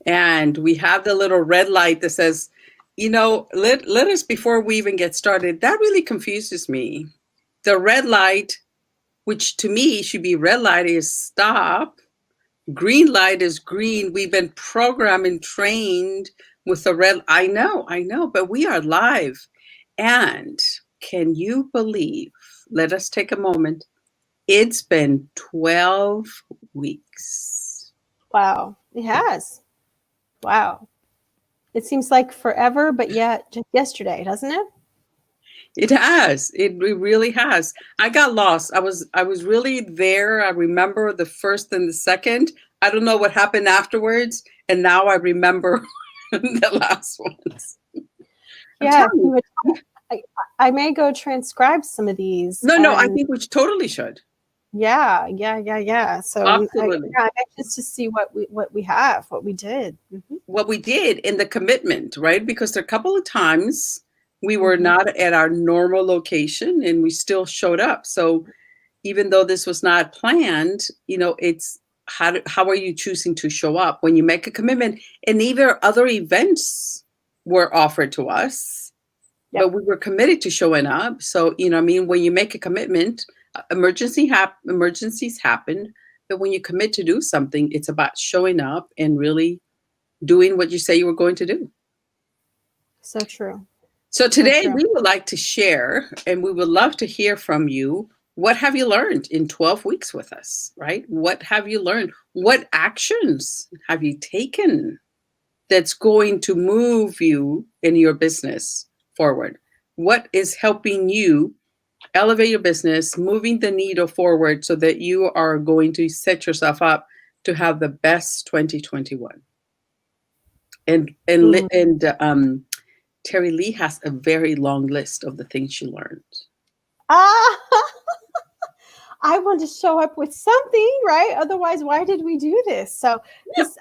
And we have the little red light that says, let us, before we even get started, that really confuses me. The red light, which to me should be red light, is stop. Green light is green. We've been programmed and trained with the red. I know, but we are live. And can you believe, let us take a moment. It's been 12 weeks. Wow. It has. Wow. It seems like forever, but yet just yesterday, doesn't it? It has. It really has. I got lost. I was really there. I remember the first and the second. I don't know what happened afterwards, and now I remember the last ones. Yeah, I may go transcribe some of these. No, I think we totally should. Yeah. So absolutely. I'm anxious to see what we have, what we did. Mm-hmm. What we did in the commitment, right? Because there are a couple of times we were not at our normal location and we still showed up. So even though this was not planned, it's how are you choosing to show up when you make a commitment? And even other events were offered to us, but we were committed to showing up. So, when you make a commitment, emergencies happen, but when you commit to do something, it's about showing up and really doing what you say you were going to do. So true. So today we would like to share, and we would love to hear from you. What have you learned in 12 weeks with us, right? What have you learned? What actions have you taken that's going to move you in your business forward? What is helping you elevate your business, moving the needle forward so that you are going to set yourself up to have the best 2021? And Terilee has a very long list of the things she learned. I want to show up with something, right? Otherwise, why did we do this? So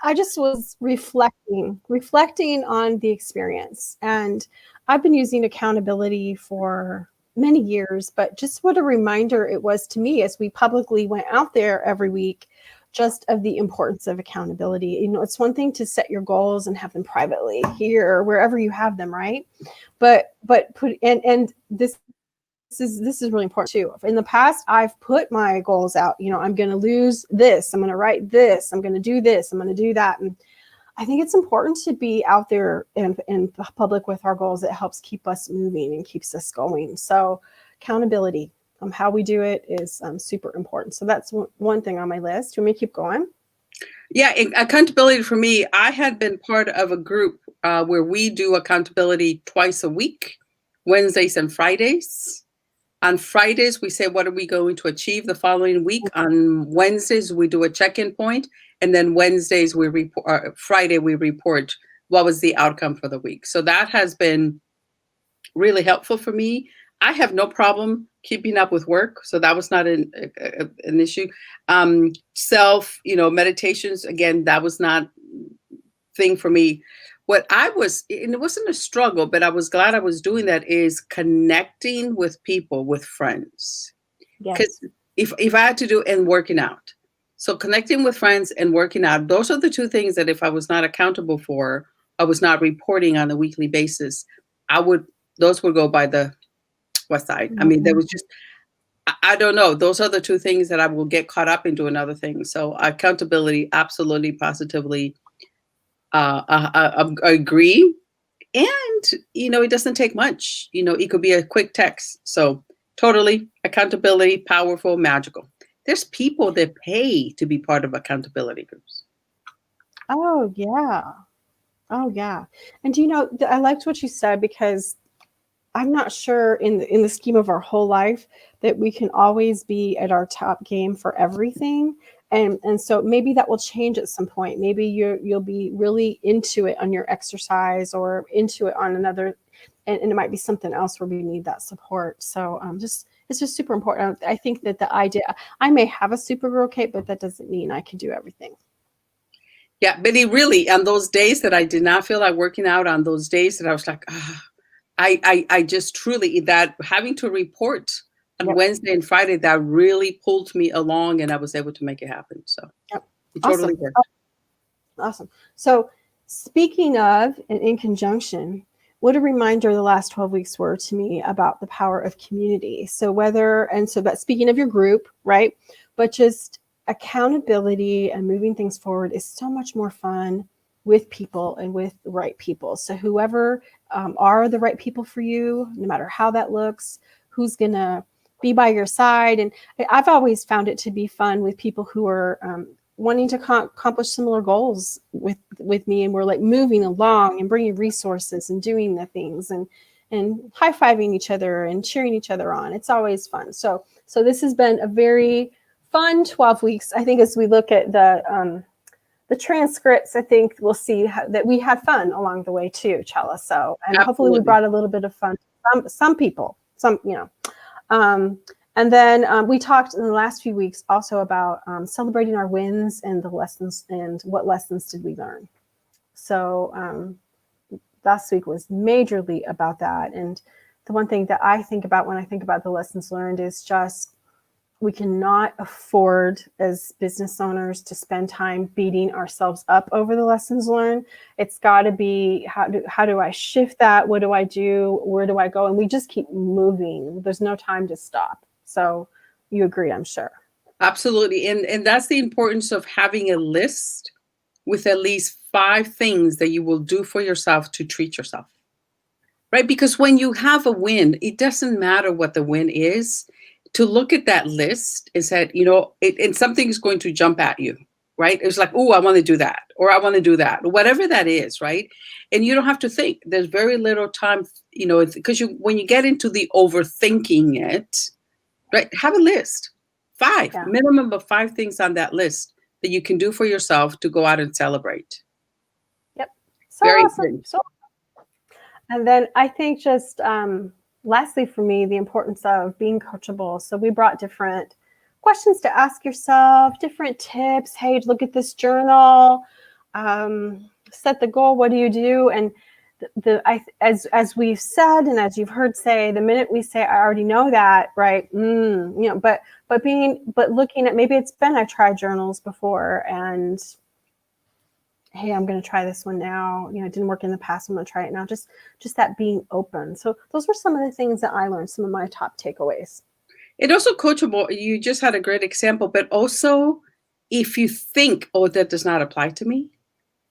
I just was reflecting on the experience. And I've been using accountability for many years, but just what a reminder it was to me as we publicly went out there every week, just of the importance of accountability. It's one thing to set your goals and have them privately here or wherever you have them, right? But this is really important too. In the past, I've put my goals out. I'm going to lose this. I'm going to write this. I'm going to do this. I'm going to do that. And I think it's important to be out there in public with our goals. It helps keep us moving and keeps us going. So accountability, how we do it is super important. So that's one thing on my list. Do you want me to keep going? Yeah, accountability for me, I had been part of a group where we do accountability twice a week, Wednesdays and Fridays. On Fridays, we say, what are we going to achieve the following week? On Wednesdays, we do a check-in point. And then Wednesdays, Friday, we report what was the outcome for the week. So that has been really helpful for me. I have no problem keeping up with work. So that was not an issue. Meditations, again, that was not a thing for me. And it wasn't a struggle, but I was glad I was doing that, is connecting with people, with friends. Because if I had to do, and working out. So connecting with friends and working out, those are the two things that if I was not accountable for, I was not reporting on a weekly basis, those would go by the wayside. I mean, there was just, I don't know. Those are the two things that I will get caught up in doing other things. So accountability, absolutely, positively. I agree. And, it doesn't take much. It could be a quick text. So totally accountability, powerful, magical. There's people that pay to be part of accountability groups. Oh, yeah. And, I liked what you said, because I'm not sure in the scheme of our whole life that we can always be at our top game for everything. And so maybe that will change at some point. Maybe you'll be really into it on your exercise or into it on another, and it might be something else where we need that support. So it's just super important. I think that the idea, I may have a Supergirl cape, but that doesn't mean I can do everything. Yeah, but it really, on those days that I did not feel like working out, on those days that I was like, I just truly, that having to report on Wednesday and Friday, that really pulled me along, and I was able to make it happen. So it totally worked. Awesome. So Speaking of, and in conjunction, what a reminder the last 12 weeks were to me about the power of community. So but speaking of your group, right? But just accountability and moving things forward is so much more fun with people and with the right people. So whoever are the right people for you, no matter how that looks, who's going to be by your side. And I've always found it to be fun with people who are wanting to accomplish similar goals with me, and we're like moving along and bringing resources and doing the things and high-fiving each other and cheering each other on. It's always fun. So this has been a very fun 12 weeks. I think as we look at the transcripts, I think we'll see that we had fun along the way too, Chella. So, and hopefully we brought a little bit of fun to some people, and then we talked in the last few weeks also about celebrating our wins and the lessons, and what lessons did we learn. So last week was majorly about that. And the one thing that I think about when I think about the lessons learned is just, we cannot afford as business owners to spend time beating ourselves up over the lessons learned. It's got to be, how do I shift that? What do I do? Where do I go? And we just keep moving. There's no time to stop. So you agree, I'm sure. Absolutely. And that's the importance of having a list with at least 5 things that you will do for yourself to treat yourself. Right? Because when you have a win, it doesn't matter what the win is. To look at that list and say, and something is going to jump at you, right? It's like, oh, I want to do that, or I want to do that, whatever that is, right? And you don't have to think. There's very little time, because when you get into the overthinking it, right? Have a list, 5, minimum of 5 things on that list that you can do for yourself to go out and celebrate. Yep. So very awesome. And then I think just lastly for me, the importance of being coachable. So we brought different questions to ask yourself, different tips. Hey, look at this journal, set the goal. What do you do? And as we've said, and as you've heard say, the minute we say, I already know that, right? But looking at, maybe it's been, I've tried journals before, and hey, I'm going to try this one now. It didn't work in the past. I'm going to try it now. Just that being open. So those were some of the things that I learned, some of my top takeaways. And also coachable. You just had a great example, but also if you think, oh, that does not apply to me.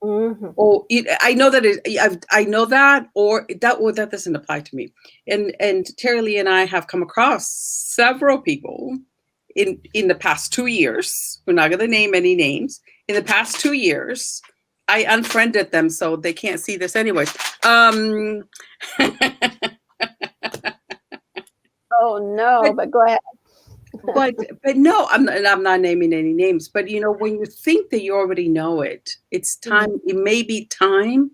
Mm-hmm. Or I know that I know that, or that doesn't apply to me. And Terilee and I have come across several people in the past 2 years. We're not going to name any names. In the past 2 years, I unfriended them, so they can't see this anyways. Oh no, but go ahead. but no, I'm not naming any names. But when you think that you already know it, it's time. Mm-hmm. It may be time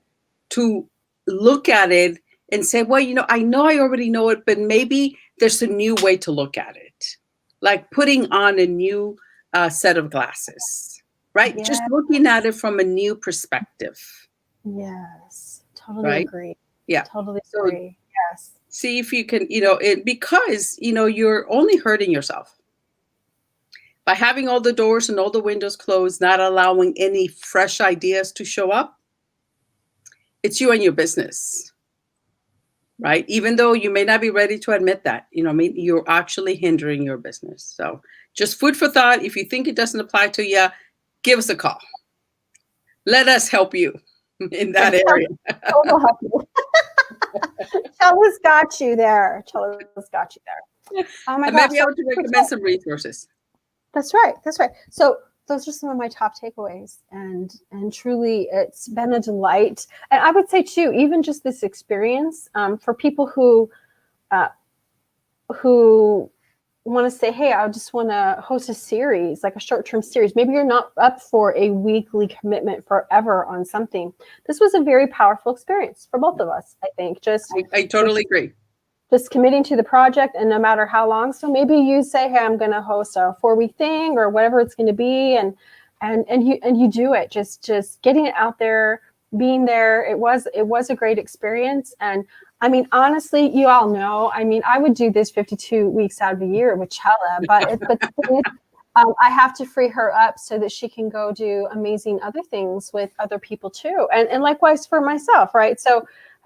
to look at it and say, well, I know I already know it, but maybe there's a new way to look at it, like putting on a new set of glasses. Right? Yeah. Just looking at it from a new perspective. Yes. Totally agree. Yeah. Totally agree. Yes. See if you can, because, you're only hurting yourself by having all the doors and all the windows closed, not allowing any fresh ideas to show up. It's you and your business, right? Even though you may not be ready to admit that, you're actually hindering your business. So just food for thought. If you think it doesn't apply to you, give us a call. Let us help you in that area. We'll help you. Chella's got you there. Chella's got you there. Oh my gosh. Maybe I'll recommend some resources. That's right. That's right. So those are some of my top takeaways, and truly it's been a delight. And I would say too, even just this experience for people who want to say, hey, I just want to host a series, like a short-term series. Maybe you're not up for a weekly commitment forever on something. This was a very powerful experience for both of us, I think. I totally agree. Just committing to the project, and no matter how long. So maybe you say, hey, I'm going to host a 4-week thing or whatever it's going to be. And you do it, just getting it out there, being there. It was a great experience. And I mean, honestly, you all know, I mean, I would do this 52 weeks out of the year with Chella, but I have to free her up so that she can go do amazing other things with other people too, and likewise for myself, right?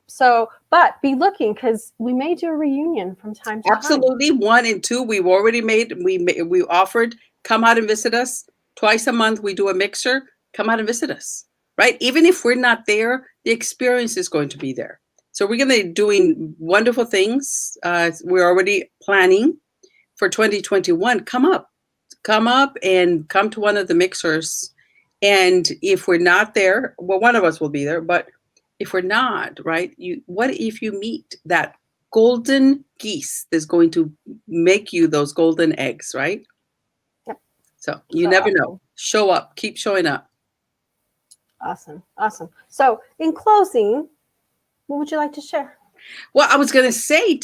So, but be looking, because we may do a reunion from time to time. Absolutely. 1 and 2, we've already we offered, come out and visit us twice a month. We do a mixer. Come out and visit us, right? Even if we're not there, the experience is going to be there. So we're going to be doing wonderful things. We're already planning for 2021. Come up and come to one of the mixers. And if we're not there, well, one of us will be there. But if we're not, right? What if you meet that golden geese that's going to make you those golden eggs, right? Yep. So you never know. Show up. Keep showing up. Awesome. So in closing, what would you like to share? Well, I was going to say,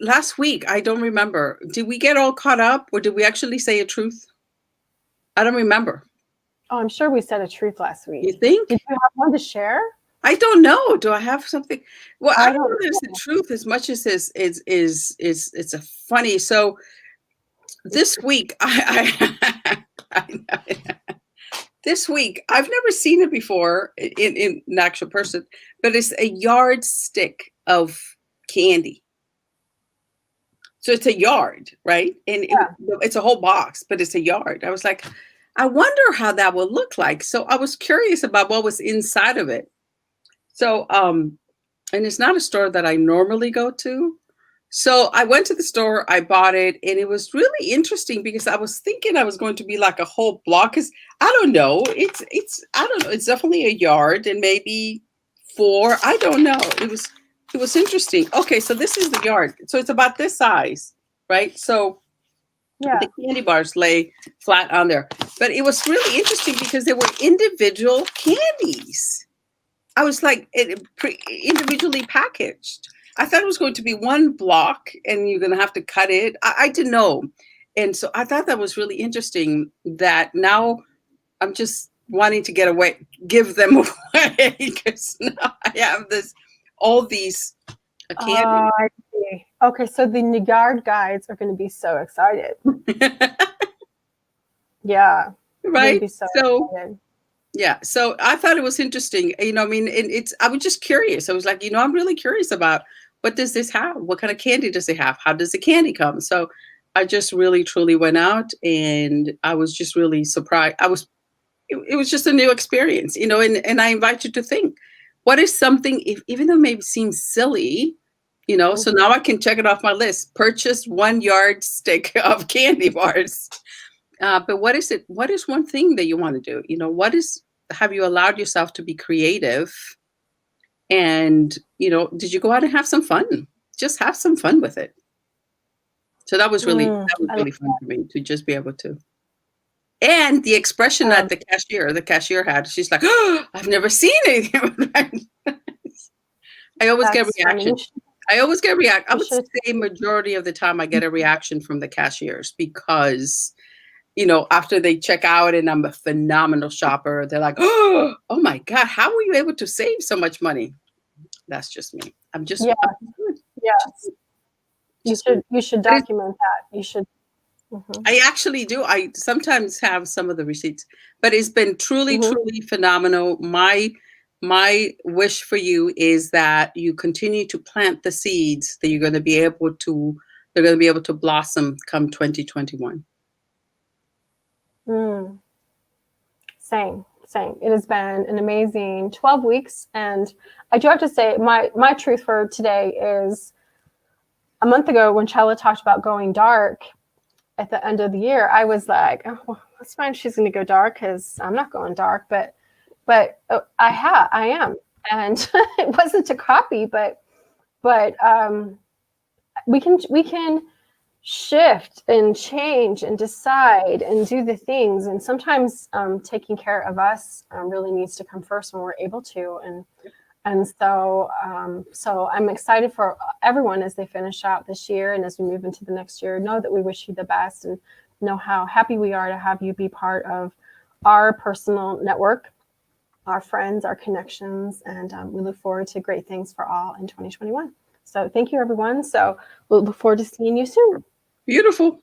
last week, I don't remember. Did we get all caught up, or did we actually say a truth? I don't remember. Oh, I'm sure we said a truth last week. You think? Did you have one to share? I don't know. Do I have something? Well, I don't know if it's know. the truth as much as it's a funny. So this week, this week, I've never seen it before in an actual person, but it's a yardstick of candy. So it's a yard, right? And it's a whole box, but it's a yard. I was like, I wonder how that will look like. So I was curious about what was inside of it. So, and it's not a store that I normally go to. So I went to the store, I bought it, and it was really interesting because I was thinking I was going to be like a whole block. Cause I don't know. I don't know. It's definitely a yard and maybe 4. I don't know. It was interesting. Okay. So this is the yard. So it's about this size, right? So the candy bars lay flat on there, but it was really interesting because they were individual candies. I was like, individually packaged. I thought it was going to be one block and you're going to have to cut it. I didn't know. And so I thought that was really interesting that now I'm just wanting to give them away because now I have all these candy. I see. Okay, so the yard guides are going to be so excited. Yeah. Right. Be so excited. Yeah. So I thought it was interesting. I mean, I was just curious. I was like, I'm really curious about what does this have? What kind of candy does it have? How does the candy come? So I just really, truly went out and I was just really surprised. It was just a new experience, and I invite you to think, what is something, even though it may seem silly, so now I can check it off my list, purchase 1 yardstick of candy bars. But what is it? What is one thing that you want to do? Have you allowed yourself to be creative? And, did you go out and have some fun? Just have some fun with it. So that was really fun for me to just be able to. And the expression that the cashier had, she's like, oh, I've never seen anything. I always get a reaction. I would say majority of the time I get a reaction from the cashiers because after they check out and I'm a phenomenal shopper, they're like, oh my God, how were you able to save so much money? That's just me. I'm just, you should document that. You should. Mm-hmm. I actually do. I sometimes have some of the receipts, but it's been truly, truly phenomenal. My wish for you is that you continue to plant the seeds that they're going to be able to blossom come 2021. Same. It has been an amazing 12 weeks. And I do have to say, my truth for today is a month ago when Chella talked about going dark at the end of the year, I was like, oh, well, that's fine. She's going to go dark because I'm not going dark. But I am. And it wasn't a copy, but we can shift and change and decide and do the things, and sometimes taking care of us really needs to come first when we're able to, and so I'm excited for everyone as they finish out this year and as we move into the next year. Know that we wish you the best and know how happy we are to have you be part of our personal network, our friends, our connections, and we look forward to great things for all in 2021. So thank you, everyone. So we'll look forward to seeing you soon. Beautiful.